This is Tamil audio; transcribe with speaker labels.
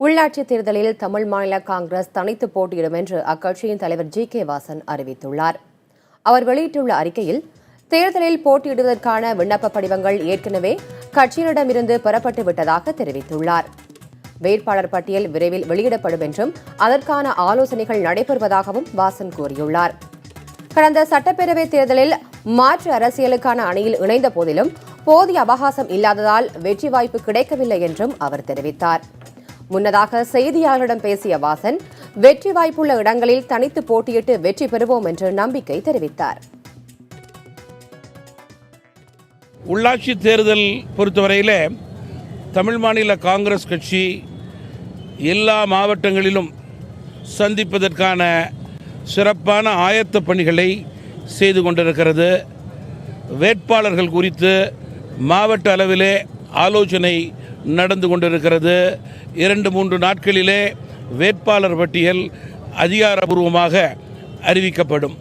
Speaker 1: உள்ளாட்சித் தேர்தலில் தமிழ் மாநில காங்கிரஸ் தனித்து போட்டியிடும் என்று அக்கட்சியின் தலைவர் ஜி.கே. வாசன் அறிவித்துள்ளார். அவர் வெளியிட்டுள்ள அறிக்கையில், தேர்தலில் போட்டியிடுவதற்கான விண்ணப்ப படிவங்கள் ஏற்கனவே கட்சியினரிடமிருந்து பெறப்பட்டு விட்டதாக தெரிவித்துள்ளார். வேட்பாளர் பட்டியல் விரைவில் வெளியிடப்படும் என்றும் அதற்கான ஆலோசனைகள் நடைபெறுவதாகவும் வாசன் கூறியுள்ளார். கடந்த சட்டப்பேரவைத் தேர்தலில் மாற்று அரசியலுக்கான அணியில் இணைந்த போதிலும் போதிய அவகாசம் இல்லாததால் வெற்றி வாய்ப்பு கிடைக்கவில்லை என்றும் அவர் தெரிவித்தார். முன்னதாக செய்தியாளர்களிடம் பேசிய வாசன், வெற்றி வாய்ப்புள்ள இடங்களில் தனித்து போட்டியிட்டு வெற்றி பெறுவோம் என்று நம்பிக்கை தெரிவித்தார்.
Speaker 2: உள்ளாட்சி தேர்தல் பொறுத்தவரையில் தமிழ் மாநில காங்கிரஸ் கட்சி எல்லா மாவட்டங்களிலும் சந்திப்பதற்கான சிறப்பான ஆயத்த பணிகளை செய்து கொண்டிருக்கிறது. வேட்பாளர்கள் குறித்து மாவட்ட அளவிலே ஆலோசனை நடந்து கொண்டிருக்கிறது. 2-3 நாட்களிலே வேட்பாளர் பட்டியல் அதிகாரப்பூர்வமாக அறிவிக்கப்படும்.